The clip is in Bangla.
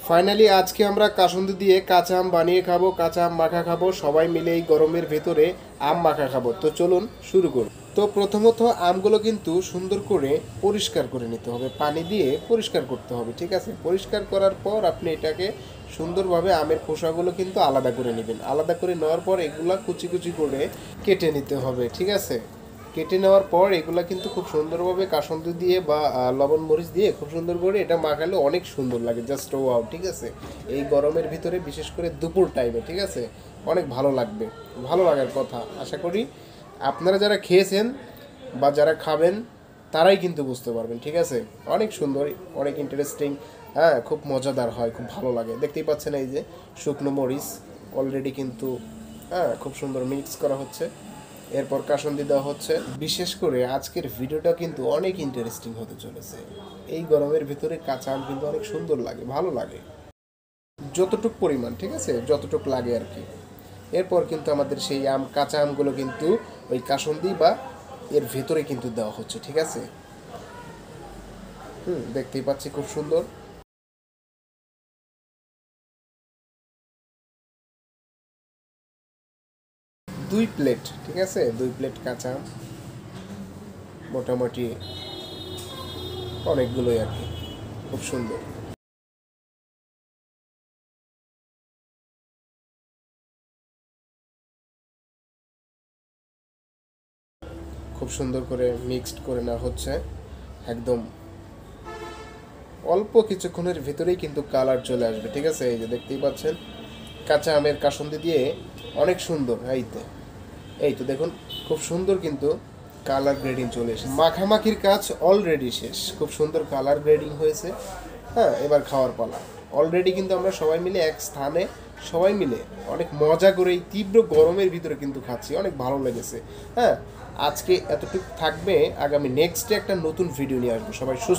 ফাইনালি আজকে আমরা কাসুন্দি দিয়ে কাঁচা আম বানিয়ে খাবো, কাঁচা আম মাখা খাবো, সবাই মিলে এই গরমের ভেতরে আম মাখা খাবো। তো চলুন শুরু করুন। তো প্রথমত আমগুলো কিন্তু সুন্দর করে পরিষ্কার করে নিতে হবে, পানি দিয়ে পরিষ্কার করতে হবে, ঠিক আছে। পরিষ্কার করার পর আপনি এটাকে সুন্দরভাবে আমের খোসাগুলো কিন্তু আলাদা করে নেবেন। আলাদা করে নেওয়ার পর এগুলা কুচি কুচি করে কেটে নিতে হবে, ঠিক আছে। কেটে নেওয়ার পর এগুলা কিন্তু খুব সুন্দরভাবে কাসুন্দি দিয়ে বা লবণ মরিচ দিয়ে খুব সুন্দর করে এটা মাখালে অনেক সুন্দর লাগে, জাস্ট ওয়াও, ঠিক আছে। এই গরমের ভিতরে বিশেষ করে দুপুর টাইমে, ঠিক আছে, অনেক ভালো লাগবে, ভালো লাগার কথা। আশা করি আপনারা যারা খেয়েছেন বা যারা খাবেন তারাই কিন্তু বুঝতে পারবেন, ঠিক আছে। অনেক সুন্দর, অনেক ইন্টারেস্টিং, হ্যাঁ, খুব মজাদার হয়, খুব ভালো লাগে। দেখতেই পাচ্ছেন এই যে শুকনো মরিচ অলরেডি কিন্তু, হ্যাঁ, খুব সুন্দর মিক্স করা হচ্ছে, এরপর কাসুন্দি দেওয়া হচ্ছে। বিশেষ করে আজকের ভিডিওটা কিন্তু অনেক ইন্টারেস্টিং হতে চলেছে। এই গরমের ভিতরে কাঁচা আম কিন্তু অনেক সুন্দর লাগে, ভালো লাগে, যতটুক পরিমাণ, ঠিক আছে, যতটুক লাগে আর কি। এরপর কিন্তু আমাদের সেই কাঁচা আমগুলো কিন্তু ওই কাসুন্দি বা এর ভেতরে কিন্তু দেওয়া হচ্ছে, ঠিক আছে। দেখতেই পাচ্ছি খুব সুন্দর। 2 প্লেট, ঠিক আছে, 2 প্লেট কাঁচা আম, মোটামুটি অনেকগুলোই আর কি, খুব সুন্দর। খুব সুন্দর করে মিক্সড করে নেওয়া হচ্ছে একদম। অল্প কিছুক্ষণের ভিতরেই কিন্তু কালার চলে আসবে, ঠিক আছে। এই যে দেখতেই পাচ্ছেন কাঁচা আমের কাসুন্দি দিয়ে অনেক সুন্দর, এই তো দেখুন, খুব সুন্দর কিন্তু কালার গ্রেডিং চলে এসেছে। মাখামাখির কাজ অলরেডি শেষ, খুব সুন্দর কালার গ্রেডিং হয়েছে। হ্যাঁ, এবার খাওয়ার পালা। অলরেডি কিন্তু আমরা সবাই মিলে এক স্থানে, সবাই মিলে অনেক মজা করে এই তীব্র গরমের ভিতরে কিন্তু খাচ্ছি, অনেক ভালো লেগেছে। হ্যাঁ, আজকে এতটুকু থাকবে, আগামী নেক্সটে একটা নতুন ভিডিও নিয়ে আসবো। সবাই সুস্থ